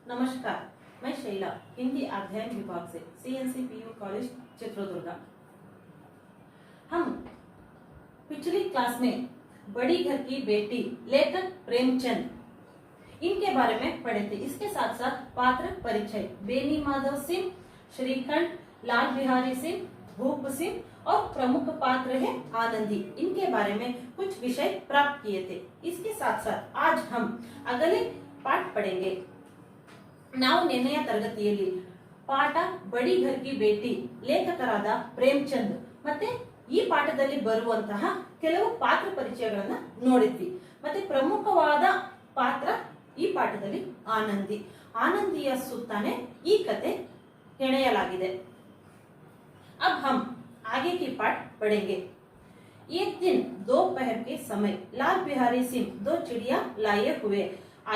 नमस्कार, मैं शैला हिंदी अध्ययन विभाग से CNC PU कॉलेज चित्रदुर्गा। हम पिछली क्लास में बड़ी घर की बेटी लेखक प्रेमचंद इनके बारे में पढ़े थे। इसके साथ साथ पात्र परिचय बेनी माधव सिंह, श्रीखंड, लाल बिहारी सिंह, भूप सिंह और प्रमुख पात्र है आनंदी, इनके बारे में कुछ विषय प्राप्त किए थे। इसके साथ साथ आज हम अगले पाठ पढ़ेंगे। ನಾವು ನಿನ್ನೆಯ ತರಗತಿಯಲ್ಲಿ ಪಾಠ ಬಡಿ ಘರ್ ಕಿ ಬೇಟಿ ಲೇಖಕರಾದ ಪ್ರೇಮಚಂದ್ ಮತ್ತೆ ಈ ಪಾಠದಲ್ಲಿ ಬರುವಂತಹ ಕೆಲವು ಪಾತ್ರ ಪರಿಚಯಗಳನ್ನ ನೋಡಿದ್ವಿ। ಮತ್ತೆ ಪ್ರಮುಖವಾದ ಪಾತ್ರ ಈ ಪಾಠದಲ್ಲಿ ಆನಂದಿಯ ಸುತ್ತಾನೆ ಈ ಕತೆ ಹೆಣೆಯಲಾಗಿದೆ। अब हम आगे की पाठ पढ़ेंगे। एक दिन दोपहर के समय लाल बिहारी सिंह दो चिड़िया लाए हुए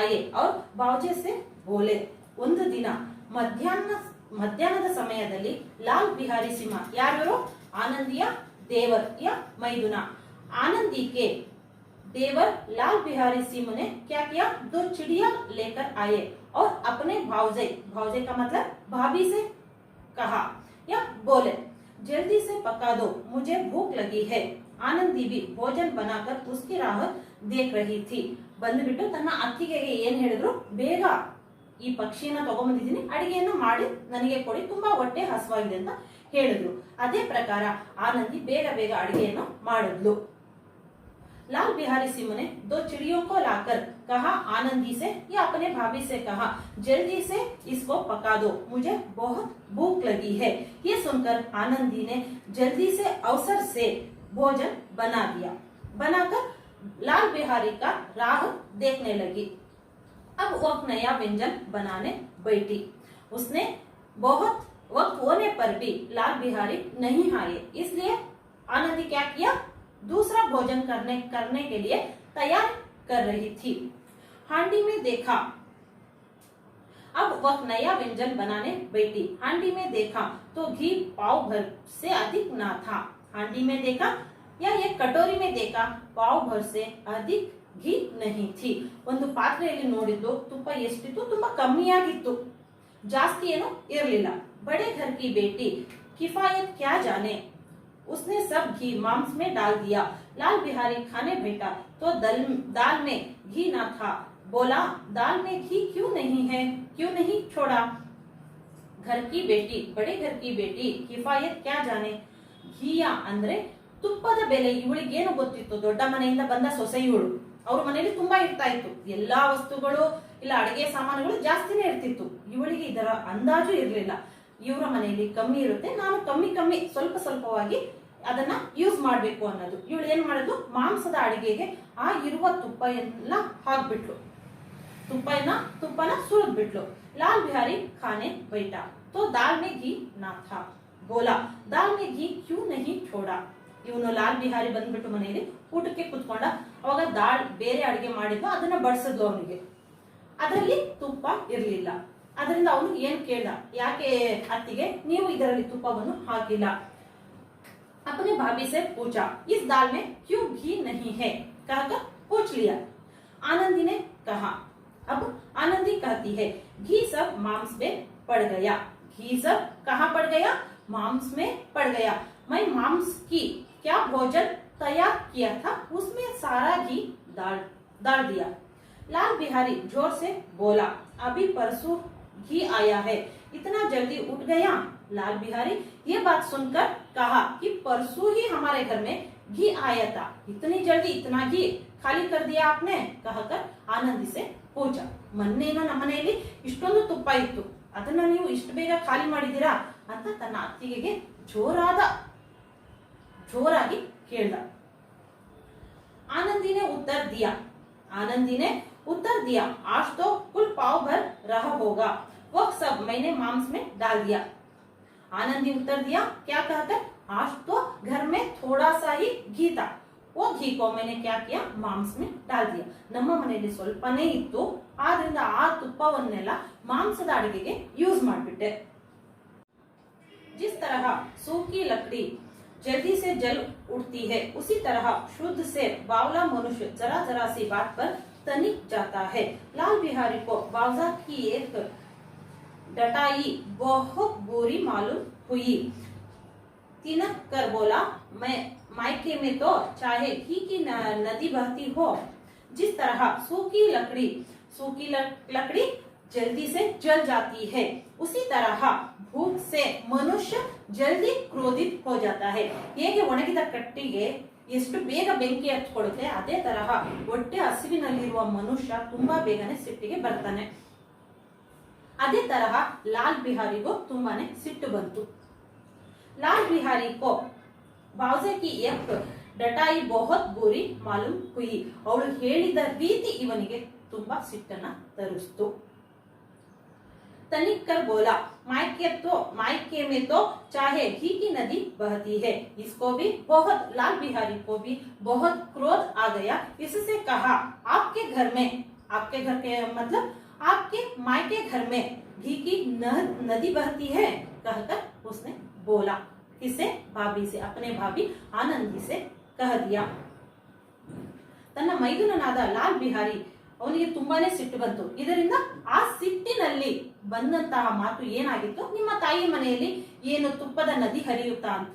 आए और बावजे से बोले। ಒಂದು ದಿನ ಮಧ್ಯಾಹ್ನದ ಸಮಯದಲ್ಲಿ ಲಾಲ್ ಬಿಹಾರಿ ಸಿಂಹ ಯಾರು आनंदिय देवर या मैदुना आनंदी के देवर लाल बिहारी सिंह ने क्या किया, दो चिड़िया लेकर आए और अपने भावजे का मतलब भाभी से कहा या बोले, जल्दी से पका दो, मुझे भूख लगी है। आनंदी भी भोजन बनाकर उसकी राह देख रही थी। ಬಂದುಬಿಟ್ಟು ತನ್ನ ಅತ್ತಿಗೆಗೆ ಏನ್ ಹೇಳಿದ್ರು, ಬೇಗ ಈ ಪಕ್ಷಿಯನ್ನ ತಗೊಂಡ್ಬಂದಿದ್ದೀನಿ, ಅಡಿಗೆಯನ್ನ ಮಾಡಿ ನನಗೆ ಕೊಡಿ, ತುಂಬಾ ಹೊಟ್ಟೆ ಹಸುವಾಗಿದೆ ಅಂತ ಹೇಳಿದ್ರು। ಅದೇ ಪ್ರಕಾರ ಆನಂದಿ ಬೇಗ ಬೇಗ ಅಡಿಗೆಯನ್ನು ಮಾಡಿದ್ಲು। लाल बिहारी सिंह ने दो चिड़ियों को लाकर कहा आनंदी से या अपने भाभी से कहा, जल्दी से इसको पका दो, मुझे बहुत भूख लगी है। ये सुनकर आनंदी ने जल्दी से अवसर से भोजन बना दिया। बनाकर लाल बिहारी का राह देखने लगी। अब वह नया व्यंजन बनाने बैठी। उसने बहुत वक्त होने पर भी लाल बिहारी नहीं आए, इसलिए आनंदी क्या किया, दूसरा भोजन करने के लिए तैयार कर रही थी। हांडी में देखा, अब वह नया व्यंजन बनाने बैठी। हांडी में देखा तो घी पाव भर से अधिक ना था। हांडी में देखा या एक कटोरी में देखा, पाव भर से अधिक घी नहीं थी। ಒಂದು ಪಾತ್ರೆಯಲ್ಲಿ ನೋಡಿದ್ದು ತುಪ್ಪ ಎಷ್ಟಿತ್ತು, ತುಂಬಾ ಕಮ್ಮಿಯಾಗಿತ್ತು, ಜಾಸ್ತಿ ಏನು ಇರಲಿಲ್ಲ। बड़े घर की बेटी किफायत क्या जाने, उसने सब घी मांस में डाल दिया। लाल बिहारी खाने बैठा तो दाल में घी ना था। बोला, दाल में घी क्यों नहीं है, क्यों नहीं छोड़ा। घर की बेटी बड़े घर की बेटी किफायत क्या जाने, घीಯ ಅಂದ್ರೆ ತುಪ್ಪದ ಬೆಲೆ ಇವಳಿಗೇನು ಗೊತ್ತಿತ್ತು, ದೊಡ್ಡ ಮನೆಯಿಂದ ಬಂದ ಸೊಸೆ ಇವಳು, ಅವ್ರ ಮನೆಯಲ್ಲಿ ತುಂಬಾ ಇರ್ತಾ ಇತ್ತು, ಎಲ್ಲಾ ವಸ್ತುಗಳು ಇಲ್ಲ ಅಡಿಗೆ ಸಾಮಾನುಗಳು ಜಾಸ್ತಿನೇ ಇರ್ತಿತ್ತು, ಇವಳಿಗೆ ಇದರ ಅಂದಾಜು ಇರಲಿಲ್ಲ। ಇವರ ಮನೆಯಲ್ಲಿ ಕಮ್ಮಿ ಇರುತ್ತೆ, ನಾನು ಕಮ್ಮಿ ಸ್ವಲ್ಪ ಸ್ವಲ್ಪವಾಗಿ ಅದನ್ನ ಯೂಸ್ ಮಾಡ್ಬೇಕು ಅನ್ನೋದು। ಇವಳು ಏನ್ ಮಾಡೋದು, ಮಾಂಸದ ಅಡಿಗೆಗೆ ಆ ಇರುವ ತುಪ್ಪ ಎಲ್ಲ ಹಾಕ್ಬಿಟ್ಲು, ತುಪ್ಪನ ಸುರಿದ್ಬಿಟ್ಲು। लाल बिहारी खाने बैठा तो दाल में घी ना था। बोला, दाल में घी क्यों नहीं छोड़ा। ಇವನು ಲಾಲ್ ಬಿಹಾರಿ ಬಂದ್ಬಿಟ್ಟು ಮನೆಯಲ್ಲಿ ಊಟಕ್ಕೆ ಕುತ್ಕೊಂಡ, ಅವಾಗ ದಾಲ್ ಬೇರೆ ಅಡಿಗೆ ಮಾಡಿದ್ದು ಅದನ್ನ ಬಡಿಸಿದ್ಲು ಅವನಿಗೆ, ಅದರಲ್ಲಿ ತುಪ್ಪ ಇರಲಿಲ್ಲ। ಅದರಿಂದ ಅವನು ಏನ್ ಕೇಳ್ದ, ಯಾಕೆ ಅತ್ತಿಗೆ ನೀವು ಇದರಲ್ಲಿ ತುಪ್ಪವನ್ನು ಹಾಕಿಲ್ಲ। अपने भाभी से पूछा, इस दाल में क्यों घी नहीं है, कहकर पूछ लिया। आनंदी ने कहा, अब आनंदी कहती है, घी सब मांस में पड़ गया। घी सब कहाँ पड़ गया, मांस में पड़ गया। मैं मांस की क्या भोजन तैयार किया था, उसमें सारा घी डाल दिया। लाल बिहारी जोर से बोला, अभी परसों घी आया है, इतना जल्दी उठ गया। लाल बिहारी ये बात सुनकर कहा कि परसों ही हमारे घर में घी आया था, इतनी जल्दी इतना घी खाली कर दिया आपने, कहकर आनंदी से पूछा। ಮೊನ್ನೆನ ನಮ್ಮನೆಯಲ್ಲಿ ಇಷ್ಟೊಂದು ತುಪ್ಪ ಇತ್ತು, ಅದನ್ನ ನೀವು ಇಷ್ಟು ಬೇಗ ಖಾಲಿ ಮಾಡಿದೀರಾ ಅಂತ ತನ್ನ ಅತ್ತಿಗೆಗೆ ಜೋರಾಗಿ ಕೇಳ್ದ। आनंदी ने उत्तर दिया, आज तो कुल पाव भर रहा होगा, वह सब मैंने मांस में डाल दिया। आनंदी उत्तर दिया, क्या कहकर, आज तो घर में थोड़ा सा ही घी था, वो घी को मैंने क्या किया, मांस में डाल दिया। ನಮ್ಮ ಮನೆಯಲ್ಲಿ ಸ್ವಲ್ಪನೇ ಇತ್ತು, ಆದ್ರಿಂದ ಆ ತುಪ್ಪವನ್ನೆಲ್ಲ ಮಾಂಸದ ಅಡಿಗೆಗೆ ಯೂಸ್ ಮಾಡಿಬಿಟ್ಟೆ। जिस तरह सूखी लकड़ी जल्दी से जल उठती है, उसी तरह शुद्ध से बावला मनुष्य जरा सी बात पर तनिक जाता है। लाल बिहारी को बावजा की एक डटाई बहुत बुरी मालूम हुई। तिनक कर बोला, मैं मायके में तो चाहे घी की नदी बहती हो, जिस तरह सूखी लकड़ी जल्दी से जल जाती है, उसी तरह भूख से मनुष्य जल्दी क्रोधित हो जाता है। ಹೇಗೆ ಒಣಗಿದ ಕಟ್ಟಿಗೆ ಎಷ್ಟು ಬೇಗ ಬೆಂಕಿ ಹಚ್ಕೊಳ್ಳುತ್ತೆ, ಅದೇ ತರಹ ಹೊಟ್ಟೆ ಹಸಿವಿನಲ್ಲಿರುವ ಮನುಷ್ಯ ತುಂಬಾ ಬೇಗನೆ ಸಿಟ್ಟಿಗೆ ಬರ್ತಾನೆ। ಅದೇ ತರಹ ಲಾಲ್ ಬಿಹಾರಿಗೂ ತುಂಬಾನೇ ಸಿಟ್ಟು ಬಂತು। ಲಾಲ್ ಬಿಹಾರಿ को बावजे की एक डटाई बहुत बुरी मालूम हुई। ಅವಳು ಹೇಳಿದ ರೀತಿ ಇವನಿಗೆ ತುಂಬಾ ಸಿಟ್ಟನ್ನ ತರಿಸ್ತು। तनिक कर बोला, मायके में तो चाहे घी की नदी बहती है। इसको भी बहुत, लाल बिहारी को भी बहुत क्रोध आ गया। इससे कहा, आपके घर के मतलब आपके मायके घर में घी की नदी बहती है, कहकर उसने बोला। किसे? भाभी से, अपने भाभी आनंदी से कह दिया। ತನ್ನ ಮೈದುನನಾದ ಲಾಲ್ ಬಿಹಾರಿ ಅವನಿಗೆ ತುಂಬಾನೇ ಸಿಟ್ಟು ಬಂತು। ಇದರಿಂದ ಆ ಸಿಟ್ಟಿನಲ್ಲಿ ಬಂದಂತಹ ಮಾತು ಏನಾಗಿತ್ತು, ನಿಮ್ಮ ತಾಯಿ ಮನೆಯಲ್ಲಿ ಏನು ತುಪ್ಪದ ನದಿ ಹರಿಯುತ್ತಾ ಅಂತ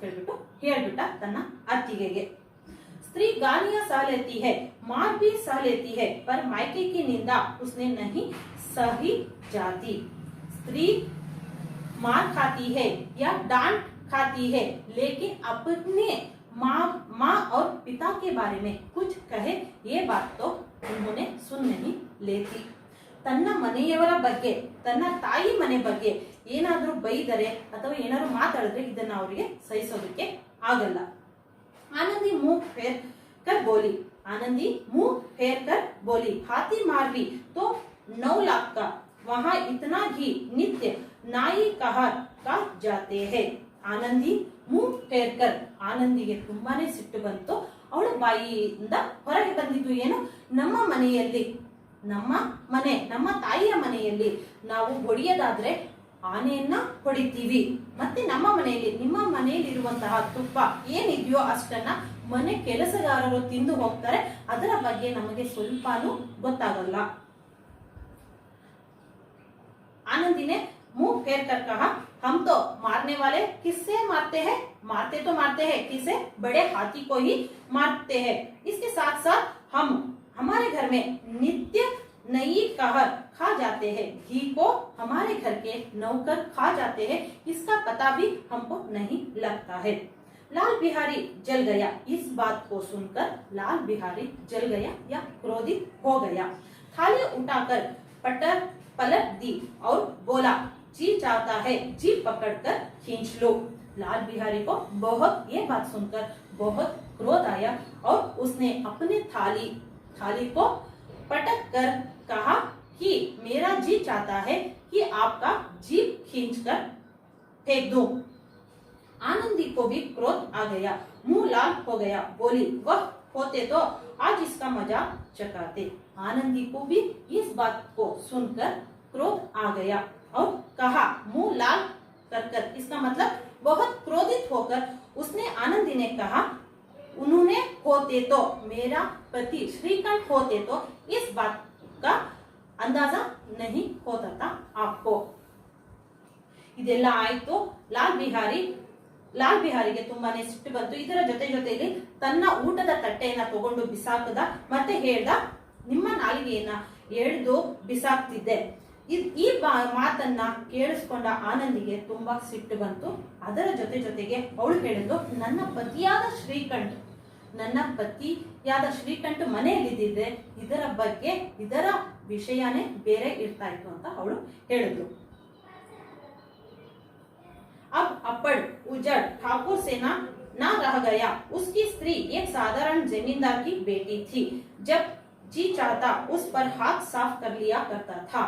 ಹೇಳ್ಬಿಟ್ಟ ತನ್ನ ಅತ್ತಿಗೆಗೆ। स्त्री गालियां सह लेती है, मार भी सह लेती है, पर मायके की निंदा उसने नहीं सही जाती। स्त्री मार खाती है या डांट खाती है, लेकिन अपने माँ और पिता के बारे में कुछ कहे ये बात तो उन्होंने सुन नहीं लेती। ತನ್ನ ಮನೆಯವರ ಬಗ್ಗೆ, ತನ್ನ ತಾಯಿ ಮನೆ ಬಗ್ಗೆ ಏನಾದ್ರೂ ಬೈದರೆ ಅಥವಾ ಏನಾದ್ರು ಮಾತಾಡಿದ್ರೆ ಇದನ್ನ ಅವರಿಗೆ ಸಹಿಸೋದಕ್ಕೆ ಆಗಲ್ಲ। आनंदी मुंह फेर कर बोली, हाथी मार भी तो 9 लाख का, वहाँ इतना घी नित्य नाई कहर का जाते हैं। ಆನಂದಿ ಮೂಗ್ ಫೇರ್ಕರ್, ಆನಂದಿಗೆ ತುಂಬಾನೇ ಸಿಟ್ಟು ಬಂತು। ಅವಳ ಬಾಯಿಯಿಂದ ಹೊರಗೆ ಬಂದಿದ್ದು ಏನು, ನಮ್ಮ ತಾಯಿಯ ಮನೆಯಲ್ಲಿ ನಾವು ಹೊಡೆಯದಾದ್ರೆ ಆನೆಯನ್ನ ಹೊಡಿತೀವಿ, ಮತ್ತೆ ನಮ್ಮ ಮನೆಯಲ್ಲಿ, ನಿಮ್ಮ ಮನೆಯಲ್ಲಿರುವಂತಹ ತುಪ್ಪ ಏನಿದೆಯೋ ಅಷ್ಟನ್ನ ಮನೆ ಕೆಲಸಗಾರರು ತಿಂದು ಹೋಗ್ತಾರೆ, ಅದರ ಬಗ್ಗೆ ನಮಗೆ ಸ್ವಲ್ಪನೂ ಗೊತ್ತಾಗಲ್ಲ। आनंदी ने मुंह फेर कर कहा, हम तो मारने वाले किससे मारते हैं, मारते हैं किसे, बड़े हाथी को ही मारते हैं। इसके साथ साथ हम हमारे घर में नित्य नई कहर खा जाते हैं, घी को हमारे घर के नौकर खा जाते हैं, इसका पता भी हमको नहीं लगता है। लाल बिहारी जल गया। इस बात को सुनकर लाल बिहारी जल गया या क्रोधित हो गया। थाली उठाकर पलट दी और बोला, जी चाहता है जी पकड़कर खींच लो। लाल बिहारी को बहुत ये बात सुनकर बहुत क्रोध आया और उसने अपने थाली को पटक कर कहा कि मेरा जी चाहता है कि आपका जीभ खींचकर फेंक दूं। आनंदी को भी क्रोध आ गया, मुंह लाल हो गया, बोली, वह होते तो आज इसका मजा चखाते। आनंदी को भी इस बात को सुनकर क्रोध आ गया और कहा, मुंह लाल कर, इसका मतलब बहुत क्रोधित होकर उसने, आनंदी ने कहा, उन्होंने होते तो, मेरा पति श्रीकंठ होते तो इस बात का अंदाजा नहीं होता था आपको। ಇದೆಲ್ಲ ಆಯ್ತು। ಲಾಲ್ ಬಿಹಾರಿಗೆ ತುಂಬಾನೇ ಸಿಟ್ಟು ಬಂತು। ಇದರ ಜೊತೆಯಲ್ಲಿ ತನ್ನ ಊಟದ ತಟ್ಟೆಯನ್ನ ತಗೊಂಡು ಬಿಸಾಕದ, ಮತ್ತೆ ಹೇಳ್ದ, ನಿಮ್ಮ ನಾಲಿಗೆಯನ್ನ ಎಳೆದು ಬಿಸಾಕ್ತಿದ್ದೆ। ಈ ಮಾತನ್ನ ಕೇಳಿಸ್ಕೊಂಡ ಆನಂದಿಗೆ ತುಂಬಾ ಸಿಟ್ಟು ಬಂತು। ಅದರ ಜೊತೆಗೆ ಅವಳು ಹೇಳಿದ್ದು, ನನ್ನ ಪತಿಯಾದ ಶ್ರೀಕಂಠ ಮನೆಯಲ್ಲಿದ್ದಿದ್ರೆ ಇದರ ವಿಷಯನೇ ಬೇರೆ ಇರ್ತಾ ಇತ್ತು ಅಂತ ಅವಳು ಹೇಳಿದ್ರು। अब अप्पड़ उजड़ ठाकुर से ना रह गया। उसकी स्त्री एक साधारण जमींदार की बेटी थी। जब जी चाहता उस पर हाथ साफ कर लिया करता था।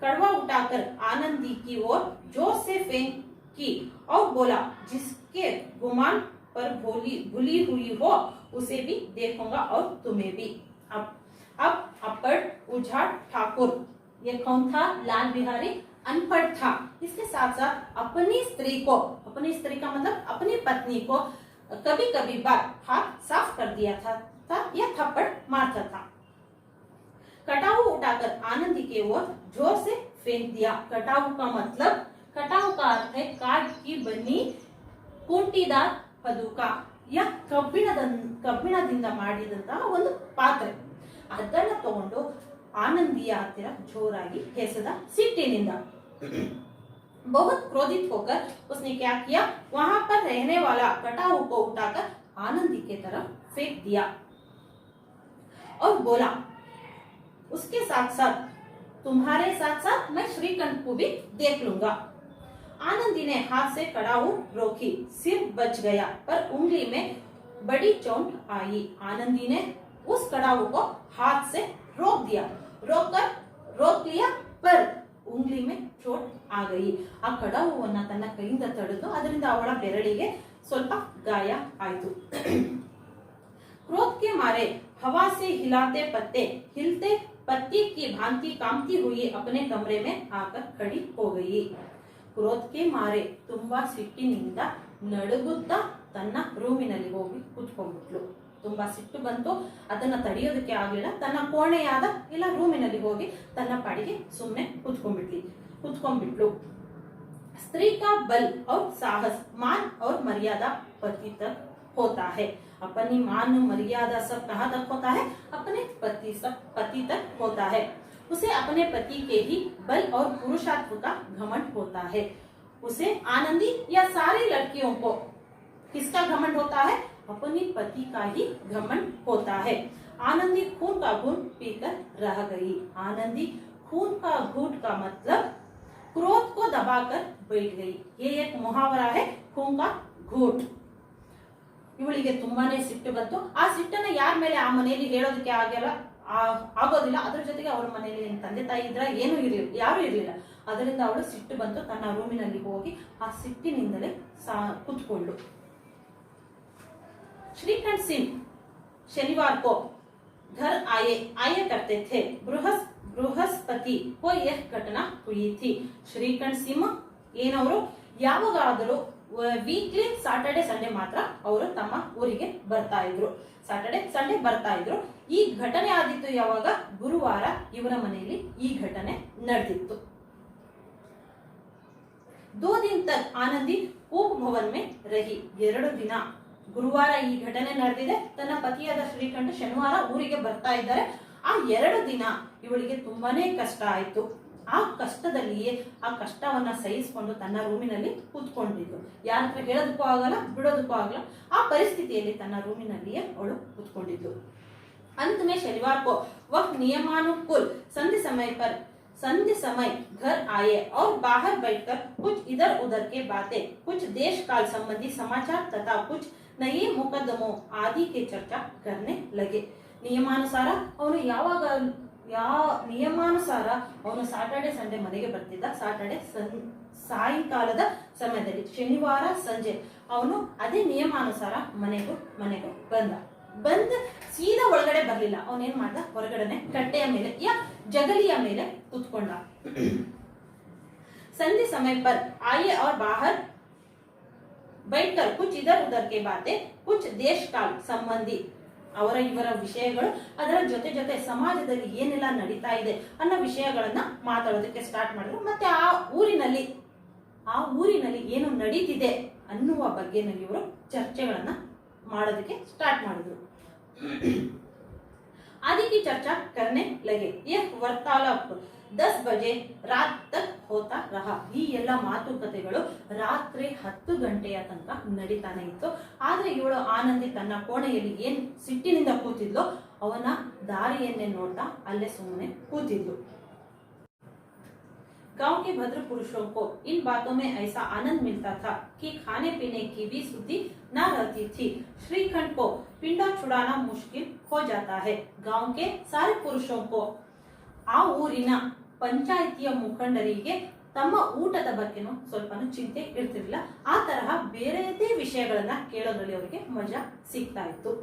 कड़वा उठाकर आनंदी की ओर जोर से फेंकी और बोला, जिसके गुमान पर भूली हुई हो उसे भी देखूंगा और तुम्हें भी। अब अप्पड़ उजड़ ठाकुर, ये कौन था? लाल बिहारी अनपढ़ था। इसके साथ साथ अपनी स्त्री का मतलब अपनी पत्नी को कभी बार हाथ साफ कर दिया था या थप्पड़ मारता था। कटाऊ उठाकर आनंदी के ओर जोर से फेंक दिया। कटाव का मतलब, कटाव का अर्थ है काट की बनी ಕುಂಟಿದಾರ್ ಪದುಕ या ಕಬ್ಬಿಣದಿಂದ ಮಾಡಿದಂತಹ ಒಂದು ಪಾತ್ರೆ, ಅದನ್ನ ತಗೊಂಡು ಆನಂದಿಯ ಹತ್ತಿರ ಜೋರಾಗಿ ಎಸೆದ ಸಿಟ್ಟಿನಿಂದ। बहुत क्रोधित होकर उसने क्या किया, वहां पर रहने वाला कटाव को उठाकर आनंदी के तरफ फेंक दिया और बोला, उसके साथ साथ तुम्हारे साथ साथ मैं श्रीकंठ को भी देख लूंगा। आनंदी ने हाथ से कड़ाऊ रोकी, सिर बच गया पर उंगली में बड़ी चोट आई। आनंदी ने उस कड़ाऊ को हाथ से रोक लिया पर ಉಂಗ್ಲಿ ಮೇ ಚೋಟ್ ಆ ಗಯಿ। ಆ ಕಡಾವನ್ನ ತನ್ನ ಕೈಯಿಂದ ತಡೆದು ಅದರಿಂದ ಅವಳ ಬೆರಳಿಗೆ ಸ್ವಲ್ಪ ಗಾಯ ಆಯಿತು। क्रोध के मारे हवा से हिलते पत्ती की भांति कांपती हुई अपने कमरे में आकर खड़ी हो गई। क्रोध के मारे ತುಂಬಾ ಸಿಟ್ಟಿನಿಂದ ನಡುಗುತ್ತಾ ತನ್ನ ರೂಮಿನಲ್ಲಿ ಹೋಗಿ ಕೂತ್ಕೊಂಡ್ಬಿಟ್ಲು। ತುಂಬಾ ಸಿಟ್ಟು ಬಂತು, ಅದನ್ನ ತಡೆಯೋದಕ್ಕೆ ಆಗಲಿಲ್ಲ, ತನ್ನ ಕೋಣೆಯಾದ ಇಲ್ಲ ರೂಮಿನಲ್ಲಿ ಹೋಗಿ ತನ್ನ ಪಾಡಿಗೆ ಸುಮ್ಮನೆ ಕೂತ್ಕೊಂಡ್ಬಿಟ್ಲು। स्त्री का बल और साहस मान और मर्यादा पति तक होता है। अपनी मान मर्यादा सब कहाँ तक होता है, अपने पति तक होता है। उसे अपने पति के ही बल और पुरुषार्थ का घमंड होता है। उसे आनंदी या सारी लड़कियों को किसका घमंड होता है, अपनी पति का ही घमंड होता है। आनंदी खून का घूंट पीकर रह गई। आनंदी खून का घूंट का मतलब क्रोध को दबाकर बैठ गई। ये एक मुहावरा है, खून का घूंट। ಇವಳಿಗೆ ತುಂಬಾನೇ ಸಿಟ್ಟು ಬಂತು। ಆ ಸಿಟ್ಟನ್ನ ಯಾರ ಮೇಲೆ ಆ ಮನೆಯಲ್ಲಿ ಹೇಳೋದಕ್ಕೆ ಆಗೋದಿಲ್ಲ। ಅದ್ರ ಜೊತೆಗೆ ಅವರ ಮನೆಯಲ್ಲಿ ತಂದೆ ತಾಯಿ ಇದ್ರ ಏನು ಇರಲಿಲ್ಲ, ಯಾರು ಇರಲಿಲ್ಲ। ಅದರಿಂದ ಅವಳು ಸಿಟ್ಟು ಬಂತು, ತನ್ನ ರೂಮಿನಲ್ಲಿ ಹೋಗಿ ಆ ಸಿಟ್ಟಿನಿಂದಲೇ ಕೂತ್ಕೊಂಡ್ಳು। श्रीकंठ सिंह शनिवार को घर आया करते थे। बृहस्पति को यह घटना हुई थी। श्रीकंठ सिंह ಏನವರು ಯಾವಾಗಾದರೂ ವೀಕ್ಲಿ ಸಾಟರ್ಡೆ ಸಂಡೇ ಮಾತ್ರ ಅವರು ತಮ್ಮ ಊರಿಗೆ ಬರ್ತಾ ಇದ್ರು, ಸಾಟರ್ಡೆ ಸಂಡೇ ಬರ್ತಾ ಇದ್ರು। ಈ ಘಟನೆ ಆದಿತ್ತು ಯಾವಾಗ, ಗುರುವಾರ ಇವರ ಮನೆಯಲ್ಲಿ ಈ ಘಟನೆ ನಡೆದಿತ್ತು। 2 दिन तक आनंदी उप भवन में रही। 2 ದಿನ ಗುರುವಾರ ಈ ಘಟನೆ ನಡೆದಿದೆ, ತನ್ನ ಪತಿಯಾದ ಶ್ರೀಕಂಠ ಶನಿವಾರ ಊರಿಗೆ ಬರ್ತಾ ಇದ್ದಾರೆ। ಆ 2 ದಿನ ಇವಳಿಗೆ ತುಂಬಾನೇ ಕಷ್ಟ ಆಯ್ತು। ಆ ಕಷ್ಟದಲ್ಲಿಯೇ ಆ ಕಷ್ಟವನ್ನ ಸಹಿಸಿಕೊಂಡು ತನ್ನ ರೂಮಿನಲ್ಲಿ ಕೂತ್ಕೊಂಡಿದ್ದು, ಯಾರ ಹತ್ರ ಹೇಳೋದಕ್ಕೂ ಆಗಲ್ಲ, ಬಿಡೋದಕ್ಕೂ ಆಗಲ್ಲ। ಆ ಪರಿಸ್ಥಿತಿಯಲ್ಲಿ ತನ್ನ ರೂಮಿನಲ್ಲಿಯೇ ಅವಳು ಕೂತ್ಕೊಂಡಿದ್ದು। अंत में शनिवार को वह नियमानुकूल संधि समय घर आए और बाहर बैठकर कुछ इधर उधर के बातें, कुछ देश काल संबंधी समाचार तथा कुछ नए मुकदमों आदि की चर्चा करने लगे। ನಿಯಮಾನುಸಾರ ಅವನು ಸಾಟರ್ಡೆ ಸಂಡೇ ಮನೆಗೆ ಬರ್ತಿದ್ದ। ಸಾಟರ್ಡೆ ಸಾಯಂಕಾಲದ ಸಮಯದಲ್ಲಿ, ಶನಿವಾರ ಸಂಜೆ ಅವನು ಅದೇ ನಿಯಮಾನುಸಾರ ಮನೆಗೂ ಬಂದ ಸೀದಾ ಒಳಗಡೆ ಬರ್ಲಿಲ್ಲ। ಅವನೇನ್ ಮಾಡ್ದ, ಹೊರಗಡೆನೆ ಕಟ್ಟೆಯ ಮೇಲೆ ಯಾ ಜಗಲಿಯ ಮೇಲೆ ಕೂತ್ಕೊಂಡ। संधि समय पर आए और बाहर बैठकर कुछ इधर उधर के बातें, कुछ देश काल संबंधी ಅವರ ಇವರ ವಿಷಯಗಳು, ಅದರ ಜೊತೆ ಸಮಾಜದಲ್ಲಿ ಏನೆಲ್ಲ ನಡೀತಾ ಇದೆ ಅನ್ನೋ ವಿಷಯಗಳನ್ನ ಮಾತಾಡೋದಕ್ಕೆ ಸ್ಟಾರ್ಟ್ ಮಾಡಿದ್ರು। ಮತ್ತೆ ಆ ಊರಿನಲ್ಲಿ ಏನು ನಡೀತಿದೆ ಅನ್ನುವ ಬಗ್ಗೆನಲ್ಲಿ ಇವರು ಚರ್ಚೆಗಳನ್ನ ಮಾಡೋದಕ್ಕೆ ಸ್ಟಾರ್ಟ್ ಮಾಡಿದ್ರು। आदि की चर्चा करने लगे। यह वार्तालाप 10 बजे रात तक होता रहा। ಈ ಎಲ್ಲ ಮಾತುಕತೆಗಳು ರಾತ್ರಿ 10 ಗಂಟೆಯ ತನಕ ನಡೀತಾನೆ ಇತ್ತು। ಆದ್ರೆ ಇವಳು ಆನಂದಿ ತನ್ನ ಕೋಣೆಯಲ್ಲಿ ಏನ್ ಸಿಟ್ಟಿನಿಂದ ಕೂತಿದ್ಲೋ ಅವನ ದಾರಿಯನ್ನೇ ನೋಡ್ತಾ ಅಲ್ಲೇ ಸುಮ್ಮನೆ ಕೂತಿದ್ಲು। गांव के भद्र पुरुषों को इन बातों में ऐसा आनंद मिलता था कि खाने पीने की भी सुधि न रहती थी। श्रीखंड को पिंडा छुड़ाना मुश्किल हो जाता है। गांव के सारे पुरुषों को आ ಊರಿನ ಪಂಚಾಯಿತಿಯ ಮುಖಂಡರಿಗೆ ತಮ್ಮ ಊಟದ ಬಗ್ಗೆನೂ ಸ್ವಲ್ಪನೂ ಚಿಂತೆ ಇರ್ತಿರ್ಲಿಲ್ಲ। ಆ ತರಹ ಬೇರೆದೇ ವಿಷಯಗಳನ್ನ ಕೇಳೋದ್ರಲ್ಲಿ ಅವರಿಗೆ ಮಜಾ ಸಿಗ್ತಾ ಇತ್ತು।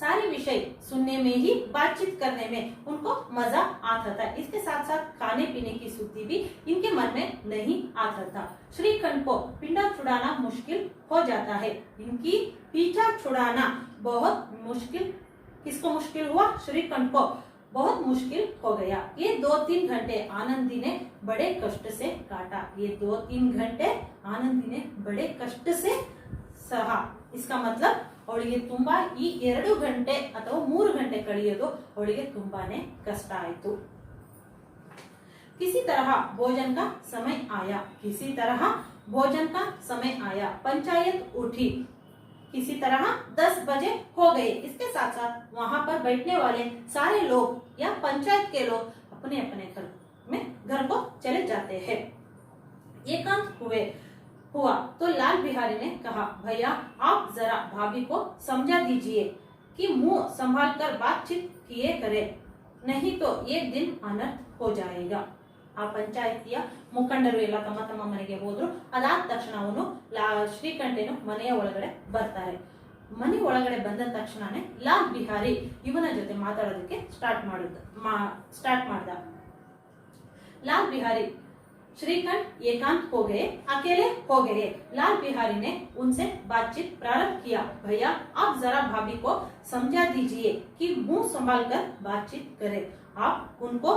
सारे विषय सुनने में ही बातचीत करने में उनको मजा आता था। इसके साथ साथ खाने पीने की सुधि भी इनके मन में नहीं आता था। श्रीखंड को पिंडा छुड़ाना मुश्किल हो जाता है। इनकी पीछा छुड़ाना बहुत मुश्किल। किसको मुश्किल हुआ, श्रीखंड को बहुत मुश्किल हो गया। ये 2-3 घंटे आनंदी ने बड़े कष्ट से काटा। ये 2-3 घंटे आनंदी ने बड़े कष्ट से ಸಹ इसका मतलब ಅವಳಿಗೆ ತುಂಬಾ ಈ 2 ಗಂಟೆ ಅಥವಾ 3 ಗಂಟೆ ಕಳೆಯೋದು ಅವಳಿಗೆ ತುಂಬಾನೇ ಕಷ್ಟ ಆಯಿತು। किसी तरह भोजन का समय आया। किसी तरह भोजन का समय आया। पंचायत उठी। किसी तरह 10 बजे हो गए। इसके साथ साथ वहां पर बैठने वाले सारे लोग या पंचायत के लोग अपने अपने घर को चले जाते हैं। एकांत हुआ तो लाल बिहारी ने कहा, भैया आप जरा भाभी को समझा दीजिए कि मुंह संभाल कर बातचीत किए करे, नहीं तो एक दिन अनर्थ हो जाएगा। ಆ ಪಂಚಾಯಿತಿಯ ಮುಖಂಡರು ಎಲ್ಲ ತಮ್ಮ ತಮ್ಮ ಮನೆಗೆ ಹೋದ್ರು। ಅದಾದ ತಕ್ಷಣ ಅವನು ಶ್ರೀಕಂಠನು ಮನೆಯ ಒಳಗಡೆ ಬರ್ತಾರೆ। ಮನೆ ಒಳಗಡೆ ಬಂದ ತಕ್ಷಣನೇ ಲಾಲ್ ಬಿಹಾರಿ ಇವನ ಜೊತೆ ಮಾತಾಡೋದಕ್ಕೆ ಸ್ಟಾರ್ಟ್ ಮಾಡ್ದ। लाल बिहारी श्रीकंठ एकांत हो गए, अकेले हो गए। लाल बिहारी ने उनसे बातचीत प्रारंभ किया, भैया आप जरा भाभी को समझा दीजिए कि मुंह संभाल कर बातचीत करें। आप उनको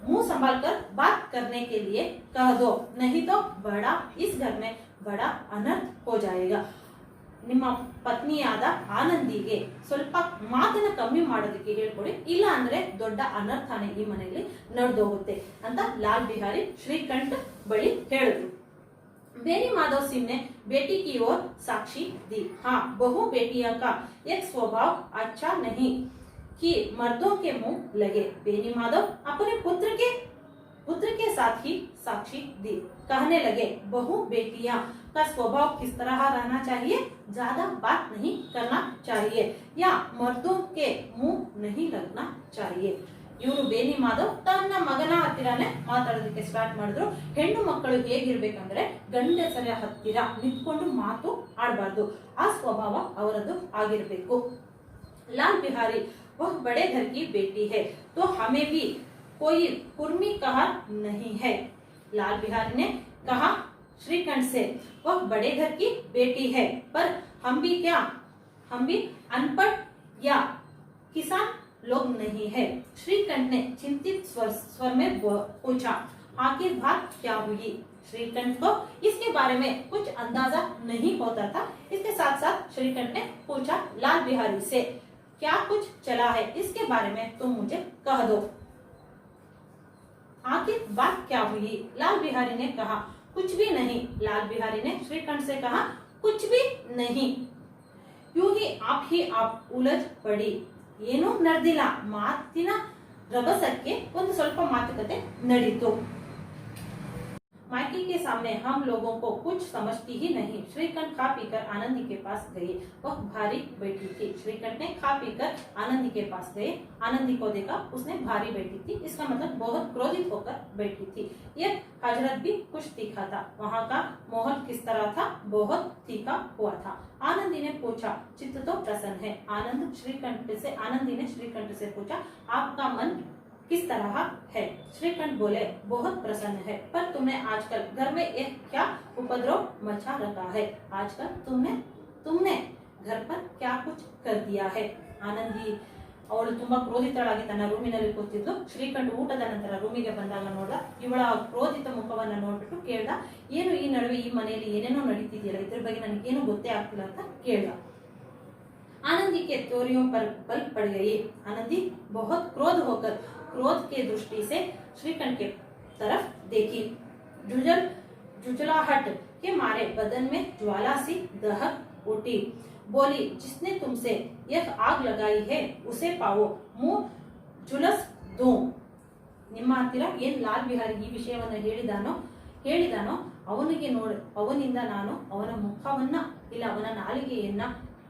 मुंह संभाल कर बात करने के लिए कह दो, नहीं तो इस घर में बड़ा अनर्थ हो जाएगा। ನಿಮ್ಮ ಪತ್ನಿಯಾದ ಆನಂದಿಗೆ ಸ್ವಲ್ಪ ಮಾತನ್ನ ಕಮ್ಮಿ ಮಾಡೋದಕ್ಕೆ ಹೇಳ್ಕೊಡಿ, ಇಲ್ಲ ಅಂದ್ರೆ ದೊಡ್ಡ ಅನರ್ಥನೇ ಈ ಮನೆಯಲ್ಲಿ ನಡೆದೋಗುತ್ತೆ ಅಂತ ಲಾಲ್ ಬಿಹಾರಿ ಶ್ರೀಕಂಠ ಬಳಿ ಹೇಳಿದ್ರು। बेनी माधव सिंह ने बेटी की ओर साक्षी दी। हाँ, बहु बेटियों का एक स्वभाव अच्छा नहीं कि मर्दों के मुंह लगे। बेनी माधव अपने पुत्र के साथ ही साक्षी दी। कहने लगे, बहु बेटियां का स्वभाव किस तरह रहना चाहिए? ज्यादा बात नहीं करना चाहिए या मर्दों के मुंह नहीं लगना चाहिए। ಇವರು ಬೇನಿ ಮಾಧವ್ ತನ್ನ ಮಗನ ಹತ್ತಿರನೇ ಮಾತಾಡೋದಕ್ಕೆ ಸ್ಟಾರ್ಟ್ ಮಾಡಿದ್ರು। ಹೆಣ್ಣು ಮಕ್ಕಳು ಹೇಗಿರ್ಬೇಕಂದ್ರೆ ಗಂಡಸರ ಹತ್ತಿರ ನಿಂತ್ಕೊಂಡು ಮಾತು ಆಡಬಾರ್ದು, ಆ ಸ್ವಭಾವ ಅವರದ್ದು ಆಗಿರಬೇಕು। लाल बिहारी वह बड़े घर की बेटी है तो हमें भी कोई कुर्मी कहा नहीं है। लाल बिहारी ने कहा श्रीकंठ से, वह बड़े घर की बेटी है पर हम भी अनपढ़ या किसान लोग नहीं है। श्रीकंठ ने चिंतित स्वर में पूछा, आखिर बात क्या हुई? श्रीकंठ को इसके बारे में कुछ अंदाजा नहीं होता था। इसके साथ साथ श्रीकंठ ने पूछा लाल बिहारी से, क्या कुछ चला है? इसके बारे में तुम मुझे कह दो, आखिर बात क्या हुई? लाल बिहारी ने कहा, कुछ भी नहीं। लाल बिहारी ने श्रीकंठ से कहा, कुछ भी नहीं। यूं ही आप उलझ पड़ी। ಏನೋ ನಡೆದಿಲ್ಲ, ಮಾತಿನ ರಭಸಕ್ಕೆ ಒಂದು ಸ್ವಲ್ಪ ಮಾತುಕತೆ ನಡೀತು। मायके के सामने हम लोगों को कुछ समझती ही नहीं। श्रीकंठ खा पीकर आनंदी के पास गए। वह भारी बैठी थी। श्रीकंठ ने खा पीकर आनंदी के पास गए। आनंदी को देखा, उसने भारी बैठी थी, इसका मतलब बहुत क्रोधित होकर बैठी थी। यह हजरत भी कुछ तीखा था। वहाँ का माहौल किस तरह था? बहुत तीखा हुआ था। आनंदी ने पूछा, चित्त तो प्रसन्न है? आनंदी ने श्रीकंठ से पूछा, आपका मन किस तरह है? श्रीकंठ बोले, बहुत प्रसन्न है, पर तुमने आजकल घर में एक क्या उपद्रव मचा रखा है? आजकल तुमने घर पर क्या कुछ कर दिया है? ಆನಂದಿ ಅವಳು ತುಂಬಾ ಕ್ರೋಧಿತಳಾಗಿ ತನ್ನ ರೂಮಿನಲ್ಲಿ ಕೂತಿದ್ದು, ಶ್ರೀಕಂಠ ಊಟದ ನಂತರ ರೂಮಿಗೆ ಬಂದಾಗ ನೋಡ್ದ, ಇವಳ ಕ್ರೋಧಿತ ಮುಖವನ್ನ ನೋಡ್ಬಿಟ್ಟು ಕೇಳ್ದ, ಏನು ಈ ನಡುವೆ ಈ ಮನೆಯಲ್ಲಿ ಏನೇನೋ ನಡೀತಿದೆಯಲ್ಲ, ಇದ್ರ ಬಗ್ಗೆ ನನಗೇನು ಗೊತ್ತೇ ಆಗ್ತಿಲ್ಲ ಅಂತ ಕೇಳ್ದ। आनंदी के त्वरियों पर बल पड़ गई। आनंदी बहुत क्रोध के दृष्टि से श्रीकंठ के तरफ देखी। जुझलाहट के मारे बदन में ज्वाला सी दहक उठी। बोली, जिसने तुमसे यह आग लगाई है उसे पाओ, मुंह झुलस दो। ನಿಮ್ಮ ಹತ್ತಿರ ಏನ್ ಲಾಲ್ ಬಿಹಾರಿ ಈ ವಿಷಯವನ್ನು ಹೇಳಿದಾನೋ ಅವನಿಂದ ನಾನು ಅವನ ಮುಖವನ್ನ ಇಲ್ಲ ಅವನ ನಾಲಿಗೆಯನ್ನ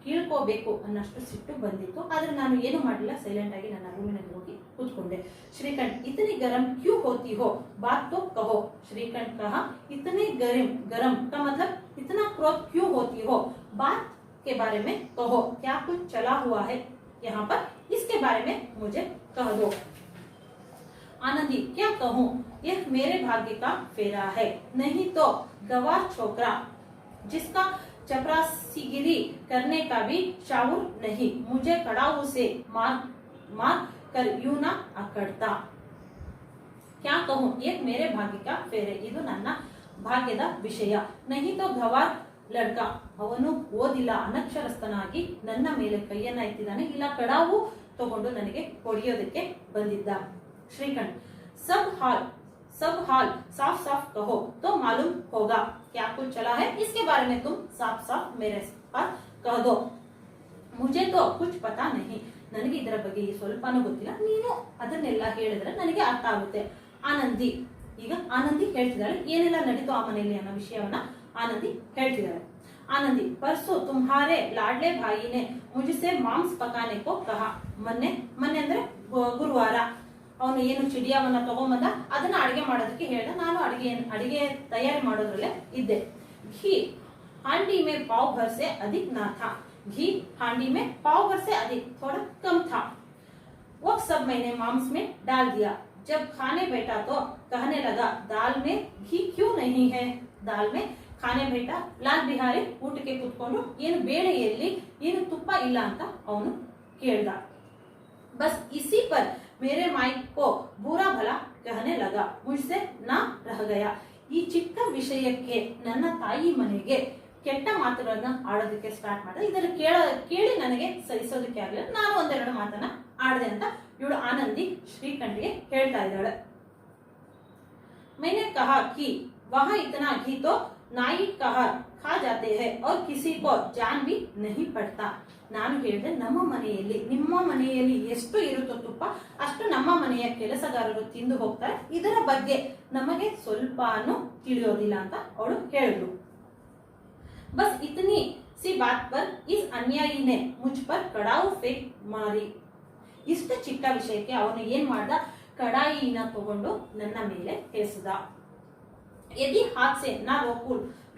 ಕೀಳ್ಕೋಬೇಕು ಅನ್ನಷ್ಟು ಸಿಟ್ಟು ಬಂದಿತ್ತು। ಆದ್ರೆ ನಾನು ಏನು ಮಾಡಲಿಲ್ಲ, ಸೈಲೆಂಟ್ ಆಗಿ ನನ್ನ ರೂಮಿನಲ್ಲಿ ಹೋಗಿ ಕೂತ್ಕೊಂಡೆ। श्रीकंठ, इतनी गरम क्यों होती हो? बात तो कहो। श्रीकंठ कहा, इतने गरम का मतलब इतना क्रोध क्यों होती हो? बात के बारे में कहो, क्या कुछ चला हुआ है यहाँ पर? इसके बारे में मुझे कह दो। आनंदी, क्या कहूँ? यह मेरे भाग्य का फेरा है, नहीं तो गवार छोकरा जिसका चपरासीगिरी करने का भी शाऊर नहीं, मुझे कड़ाऊ से मार कर यूं ना अकड़ता. क्या कहूं, एक मेरे भाग्य का फेರೆ, ಇದು ನನ್ನ ಭಾಗ್ಯದ ವಿಷಯ. नहीं तो गवार ಲಡ್ಕ, ಅವನು ಓದಿಲ್ಲ, ಅನಕ್ಷರಸ್ಥನಾಗಿ ನನ್ನ ಮೇಲೆ ಕೈಯನ್ನ ಎತ್ತಿದ್ದಾನೆ, ಇಲ್ಲ ಕಡಾವು ತಗೊಂಡು ನನಗೆ ಹೊಡೆಯೋದಕ್ಕೆ ಬಂದಿದ್ದ. श्रीकंठ, सब हाल साफ साफ कहो तो मालूम होगा. क्या कुछ चला है, इसके बारे में तुम साफ साफ मेरे पास कह दो. मुझे तो कुछ पता नहीं, ನನಗೆ ಇದರ ಬಗ್ಗೆ ಸ್ವಲ್ಪನೂ ಗೊತ್ತಿಲ್ಲ, ನೀನು ಅದನ್ನೆಲ್ಲ ಹೇಳಿದ್ರೆ ನನಗೆ ಅರ್ಥ ಆಗುತ್ತೆ. ಆನಂದಿ, ಈಗ ಆನಂದಿ ಹೇಳ್ತಿದ್ದಾಳೆ ಏನೆಲ್ಲ ನಡೀತು ಆ ಮನೆಯಲ್ಲಿ ಅನ್ನೋ ವಿಷಯವನ್ನ ಆನಂದಿ ಹೇಳ್ತಿದ್ದಾಳೆ. आनंदी, परसों तुम्हारे लाडले भाई ने मुझसे मांस पकाने को कहा. ಮೊನ್ನೆ ಅಂದ್ರೆ ಗುರುವಾರ ಅವನು ಏನು ಚಿಡಿಯಾವನ್ನ ತಗೊಂಬಂದ, ಅದನ್ನ ಅಡಿಗೆ ಮಾಡೋದಕ್ಕೆ ಹೇಳ್ದ. ನಾನು ಅಡಿಗೆ ತಯಾರಿ ಮಾಡೋದ್ರಲ್ಲೇ ಇದ್ದೆ. घी हांडी में पाव भर से अधिक ना था. घी हांडी में पाव भर से अधिक, थोड़ा कम था. वो सब मैंने मांस में डाल दिया. जब खाने बैठा तो कहने लगा, दाल में घी क्यों नहीं है. दाल में खाने बैठा लाल बिहारी ಊಟಕ್ಕೆ ಕೂತ್ಕೊಂಡು ಏನು ಬೇಳೆಯಲ್ಲಿ ಏನು ತುಪ್ಪ ಇಲ್ಲ ಅಂತ ಅವನು ಕೇಳ್ದ. बस इसी पर मेरे माइक को बुरा भला कहने लगा, मुझसे ना रह गया. ಈ ಚಿಕ್ಕ ವಿಷಯಕ್ಕೆ ನನ್ನ ತಾಯಿ ಮನೆಗೆ ಕೆಟ್ಟ ಮಾತುಗಳನ್ನ ಆಡೋದಕ್ಕೆ ಸ್ಟಾರ್ಟ್ ಮಾಡಿದೆ. ಇದನ್ನ ಕೇಳಿ ನನಗೆ ಸಹಿಸೋದಕ್ಕೆ ಆಗಲಿಲ್ಲ, ನಾನು ಒಂದೆರಡು ಮಾತನ್ನ ಆಡದೆ ಅಂತ ಇವಳು ಆನಂದಿ ಶ್ರೀಕಂಠಿಗೆ ಹೇಳ್ತಾ ಇದ್ದಾಳೆ. मैंने कहा कि वहां इतना घी तो नाई खा जाते हैं और किसी को जान भी नहीं पड़ता. ನಾನು ಹೇಳಿದೆ, ನಮ್ಮ ಮನೆಯಲ್ಲಿ ನಿಮ್ಮ ಮನೆಯಲ್ಲಿ ಎಷ್ಟು ಇರುತ್ತೋ ತುಪ್ಪ ಅಷ್ಟು ನಮ್ಮ ಮನೆಯ ಕೆಲಸಗಾರರು ತಿಂದು ಹೋಗ್ತಾರೆ, ಇದರ ಬಗ್ಗೆ ನಮಗೆ ಸ್ವಲ್ಪನೂ ತಿಳಿಯೋದಿಲ್ಲ ಅಂತ ಅವಳು ಹೇಳಿದ್ರು. बस इतनी सी बात पर इस अन्यायी ने मुझ पर कड़ाऊ फेंक मारी. ಇಷ್ಟು ಚಿಕ್ಕ ವಿಷಯಕ್ಕೆ ಅವನು ಏನ್ ಮಾಡ್ದ, ಕಡಾಯಿನ ತಗೊಂಡು ನನ್ನ ಮೇಲೆ ಎಸೆದ. यदि हाथ से ना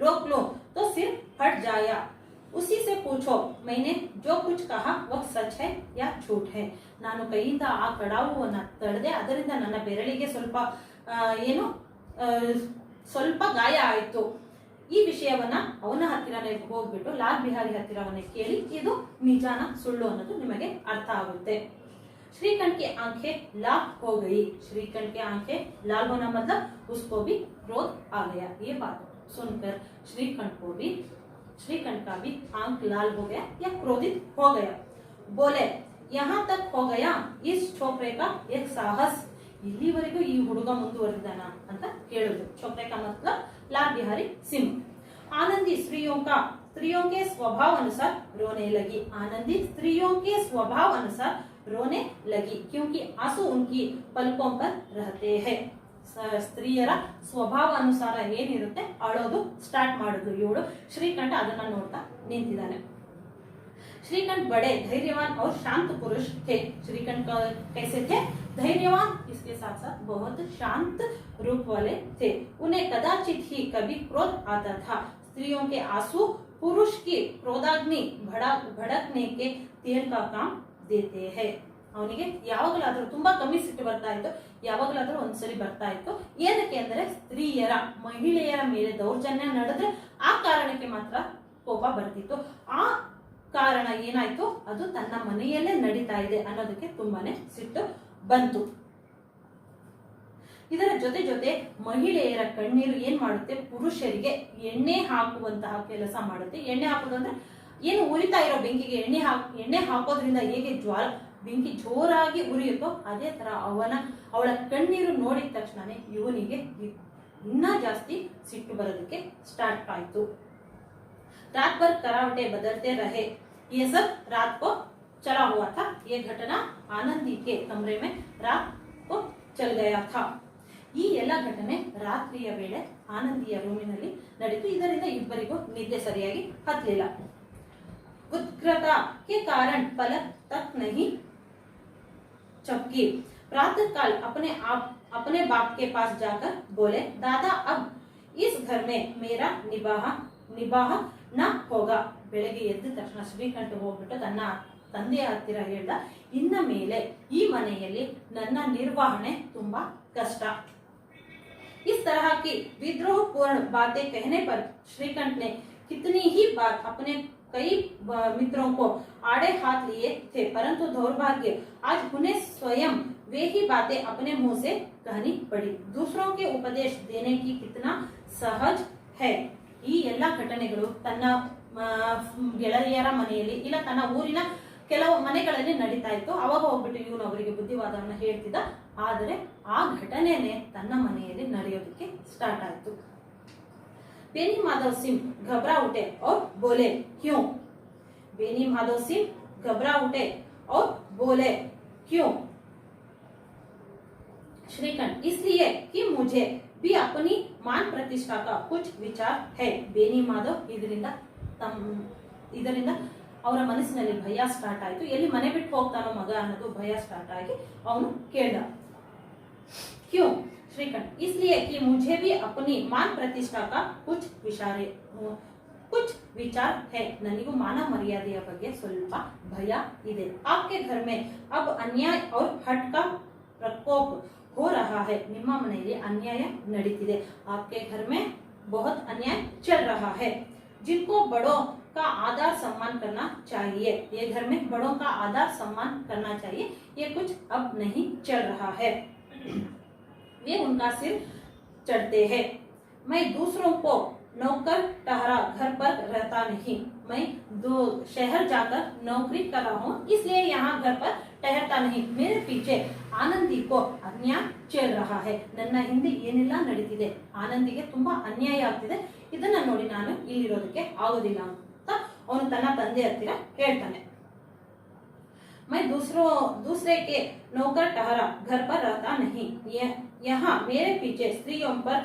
रोक लो तो सिर फट जाया. उसी से पूछो मैंने जो कुछ कहा वह सच है या झूठ है. ನಾನು ಕೈಯಿಂದ ಆ ಕಡಾವುವನ್ನ ತಡೆದೆ, ಅದರಿಂದ ನನ್ನ ಬೆರಳಿಗೆ ಸ್ವಲ್ಪ ಗಾಯ ಆಯಿತು. ಈ ವಿಷಯವನ್ನ ಅವನ ಹತ್ತಿರನೇ ಹೋಗ್ಬಿಟ್ಟು ಲಾಲ್ ಬಿಹಾರಿ ಹತ್ತಿರವನ್ನೇ ಕೇಳಿ ಇದು ನಿಜಾನ ಸುಳ್ಳು ಅನ್ನೋದು ನಿಮಗೆ ಅರ್ಥ ಆಗುತ್ತೆ. श्रीकंठ की आंखें लाल हो गई. श्रीकंठ की आंखें लाल होना मतलब उसको भी क्रोध आ गया. ये बात सुनकर श्रीकंठ का भी आंख लाल हो गया या क्रोधित हो गया. बोले, यहाँ तक हो गया इस छोकरे का एक साहस. ಇಲ್ಲಿವರೆಗೂ ಈ ಹುಡುಗ ಮುಂದುವರೆದಾನ ಅಂತ ಕೇಳಿದ್ರು. छोकरे का मतलब लाल बिहारी सिंह. आनंदी स्त्रियों के स्वभाव अनुसार रोने लगी. आनंदी स्त्रियों के स्वभाव अनुसार रोने लगी क्योंकि आंसू उनकी पलकों पर रहते हैं. ಸ್ತ್ರೀಯರ ಸ್ವಭಾವ ಅನುಸಾರ ಏನಿರುತ್ತೆ ಅಳೋದು ಸ್ಟಾರ್ಟ್ ಮಾಡಿದ್ರು ಇವಳು. ಶ್ರೀಕಂಠ ಅದನ್ನ ನೋಡ್ತಾ ನಿಂತಿದ್ದಾನೆ. श्रीकंठ बड़े धैर्यवान और शांत पुरुष थे. श्रीकंठ कैसे थे, धैर्यवान, इसके साथ साथ बहुत शांत रूप वाले थे. उन्हें कदाचित ही कभी क्रोध आता था. स्त्रियों के आंसू पुरुष की क्रोधाग्नि भड़कने के तेल का काम देते हैं. ಅವನಿಗೆ ಯಾವಾಗಲಾದ್ರೂ ತುಂಬಾ ಕಮ್ಮಿ ಸಿಟ್ಟು ಬರ್ತಾ ಇತ್ತು, ಯಾವಾಗಲಾದ್ರೂ ಒಂದ್ಸರಿ ಬರ್ತಾ ಇತ್ತು. ಏನಕ್ಕೆ ಅಂದ್ರೆ ಮಹಿಳೆಯರ ಮೇಲೆ ದೌರ್ಜನ್ಯ ನಡೆದ್ರೆ ಆ ಕಾರಣಕ್ಕೆ ಮಾತ್ರ ಕೋಪ ಬರ್ತಿತ್ತು. ಆ ಕಾರಣ ಏನಾಯ್ತು, ಅದು ತನ್ನ ಮನೆಯಲ್ಲೇ ನಡೀತಾ ಇದೆ ಅನ್ನೋದಕ್ಕೆ ತುಂಬಾನೇ ಸಿಟ್ಟು ಬಂತು. ಇದರ ಜೊತೆ ಮಹಿಳೆಯರ ಕಣ್ಣೀರು ಏನ್ ಮಾಡುತ್ತೆ, ಪುರುಷರಿಗೆ ಎಣ್ಣೆ ಹಾಕುವಂತಹ ಕೆಲಸ ಮಾಡುತ್ತೆ. ಎಣ್ಣೆ ಹಾಕೋದಂದ್ರೆ ಏನು ಉರಿತಾ ಇರೋ ಬೆಂಕಿಗೆ ಎಣ್ಣೆ ಹಾಕೋದ್ರಿಂದ ಹೇಗೆ ಬೆಂಕಿ ಜೋರಾಗಿ ಉರಿಯುತ್ತೋ ಅದೇ ತರ ಅವಳ ಕಣ್ಣೀರು ನೋಡಿದ ತಕ್ಷಣ ಇವನಿಗೆ ಇನ್ನ ಜಾಸ್ತಿ ಸಿಟ್ಟು ಬರೋದಕ್ಕೆ ಸ್ಟಾರ್ಟ್ ಆಯ್ತು. रात भर करावटे बदलते रहे. ये सब रात को चला हुआ था. ये घटना आनंदी के कमरे में रात को चल गया था. ಈ ಎಲ್ಲ ಘಟನೆ ರಾತ್ರಿಯ ವೇಳೆ ಆನಂದಿಯ ರೂಮಿನಲ್ಲಿ ನಡೆಯಿತು. ಇದರಿಂದ ಇಬ್ಬರಿಗೂ ನಿದ್ದೆ ಸರಿಯಾಗಿ ಹತ್ತಲಿಲ್ಲ. उत्ग्रता के कारण पलक तक नहीं झपकी. प्रातः काल अपने बाप के पास जाकर बोले, दादा अब इस घर में मेरा निबाह न होगा. ಬೆಳಗ್ಗೆ ಎದ್ದ ತಕ್ಷಣ ಶ್ರೀಕಂಠ ಹೋಗ್ಬಿಟ್ಟು ತನ್ನ ತಂದೆಯ ಹತ್ತಿರ ಹೇಳ್ದ, ಇನ್ನ ಮೇಲೆ ಈ ಮನೆಯಲ್ಲಿ ನನ್ನ ನಿರ್ವಹಣೆ ತುಂಬಾ ಕಷ್ಟ. इस तरह की विद्रोहपूर्ण बातें कहने पर श्रीकंठ ने कितनी ही बार अपने कई मित्रों को आड़े हाथ लिए थे, परंतु दुर्भाग्य आज उन्हें स्वयं वे ही बातें अपने मुंह से कहनी पड़ी। दूसरों के उपदेश देने की कितना सहज है। ಈ ಎಲ್ಲ ಘಟನೆಗಳು ತನ್ನ ಗೆಳೆಯರ ಮನೆಯಲ್ಲಿ ಇಲ್ಲ ತನ್ನ ಊರಿನ ಕೆಲವು ಮನೆಗಳಲ್ಲಿ ನಡೀತಾ ಇತ್ತು. ಅವಾಗ ಹೋಗ್ಬಿಟ್ಟು ಇವನು ಅವರಿಗೆ ಬುದ್ಧಿವಾದವನ್ನ ಹೇಳ್ತಿದ್ದ. ಆದರೆ ಆ ಘಟನೆನೇ ತನ್ನ ಮನೆಯಲ್ಲಿ ನಡೆಯೋದಕ್ಕೆ ಸ್ಟಾರ್ಟ್ ಆಯ್ತು. बेनी माधव सिंह घबरा उठे और बोले क्यों? बेनी माधव सिंह घबरा उठे और बोले क्यों? श्रीकंठ, इसलिए कि मुझे भी अपनी मान प्रतिष्ठा का कुछ विचार है. बेनी माधव ಇದರಿಂದ ಅವರ ಮನಸ್ಸಿನಲ್ಲಿ ಭಯ ಸ್ಟಾರ್ಟ್ ಆಯ್ತು. ಎಲ್ಲಿ ಮನೆ ಬಿಟ್ಟು ಹೋಗ್ತಾನೋ ಮಗ ಅನ್ನೋದು ಭಯ ಸ್ಟಾರ್ಟ್ ಆಗಿ ಅವನು ಕೇಳ್ದ. क्यों? श्रीकंठ, इसलिए कि मुझे भी अपनी मान प्रतिष्ठा का कुछ विचार है. ननिगू मान मर्यादೆಯ ಬಗ್ಗೆ ಸ್ವಲ್ಪ ಭಯ ಇದೆ. आपके घर में अब अन्याय और हट का प्रकोप हो रहा है. ನಿಮ್ಮ ಮನೆಯಲ್ಲಿ ಅನ್ಯಾಯ ನಡೀತಿದೆ. आपके घर में बहुत अन्याय चल रहा है. जिनको बड़ों का आदर सम्मान करना चाहिए, ये घर में बड़ों का आदर सम्मान करना चाहिए, ये कुछ अब नहीं चल रहा है. वे उनका सिर चढ़ते हैं. मैं दूसरों को नौकर ठहरा घर पर रहता नहीं. मैं दो शहर जाकर नौकरी कर रहा हूँ, इसलिए यहाँ घर पर ठहरता नहीं. मेरे पीछे आनंदी को अन्याय चल रहा है. ನನ್ನ ಹಿಂದೆ ಏನೆಲ್ಲ ನಡೀತಿದೆ, ಆನಂದಿಗೆ ತುಂಬಾ ಅನ್ಯಾಯ ಆಗ್ತಿದೆ. ಇದನ್ನ ನೋಡಿ ನಾನು ಇಲ್ಲಿರೋದಕ್ಕೆ ಆಗೋದಿಲ್ಲ ಅಂತ ಅವನು ತನ್ನ ತಂದೆ ಹತ್ತಿರ ಹೇಳ್ತಾನೆ. मैं दूसरे के नौकर ठहरा घर पर रहता नहीं. यहाँ मेरे पीछे स्त्रियों पर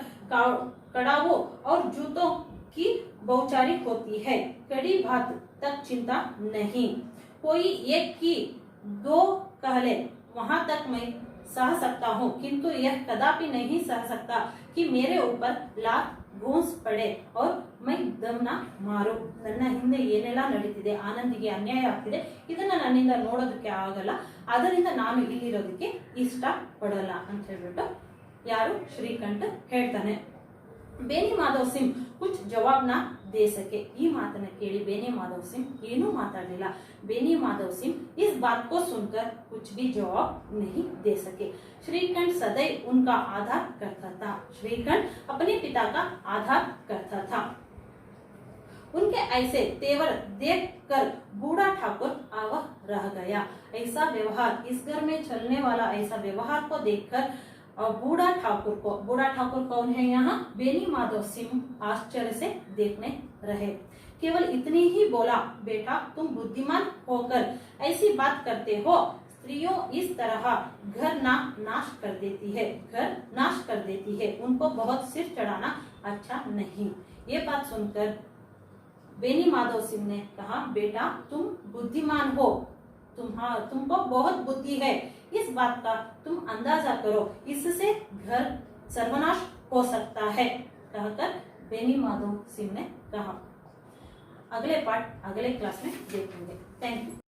कड़ावों और जूतों की बौछारी होती है. कड़ी बात तक चिंता नहीं. कोई एक की दो कहले वहां तक मैं सह सकता हूँ, किंतु यह कदापि नहीं सह सकता कि मेरे ऊपर लात घूस पड़े और मैं दम न मारो. ನನ್ನ ಹಿಂದೆ ಏನೆಲ್ಲ ನಡೀತಿದೆ, ಆನಂದಿಗೆ ಅನ್ಯಾಯ ಆಗ್ತಿದೆ, ಇದನ್ನ ನನ್ನಿಂದ ನೋಡೋದಕ್ಕೆ ಆಗಲ್ಲ. ಅದರಿಂದ ನಾನು ಇಲ್ಲಿರೋದಕ್ಕೆ ಇಷ್ಟ ಪಡಲ್ಲ ಅಂತ ಹೇಳ್ಬಿಟ್ಟು ಯಾರು ಶ್ರೀಕಂಠ ಹೇಳ್ತಾನೆ. बेनी माधव सिंह कुछ जवाब ना दे सके. ಈ ಮಾತನ್ನ ಕೇಳಿ बेनी माधव सिंह ಏನೂ ಮಾತಾಡಲಿಲ್ಲ. बेनी माधव सिंह इस बात को सुनकर कुछ भी जवाब नहीं दे सके. श्रीकंठ सदैव उनका आधार करता था. श्रीकंठ अपने पिता का आधार करता था. उनके ऐसे तेवर देखकर बूढ़ा ठाकुर आवाह रह गया. ऐसा व्यवहार, इस घर में चलने वाला ऐसा व्यवहार को देखकर बूढ़ा ठाकुर कौन है यहाँ? बेनी माधव सिंह आश्चर्य से देखने रहे. केवल इतनी ही बोला, बेटा तुम बुद्धिमान होकर ऐसी बात करते हो. स्त्रियों इस तरह घर नाश कर देती है. उनको बहुत सिर चढ़ाना अच्छा नहीं. ये बात सुनकर बेनी माधव सिंह ने कहा, बेटा तुम बुद्धिमान हो, तुमको बहुत बुद्धि है. इस बात का तुम अंदाजा करो, इससे घर सर्वनाश हो सकता है, कहकर बेनी माधव सिंह ने कहा. अगले पार्ट अगले क्लास में देखेंगे. Thank you.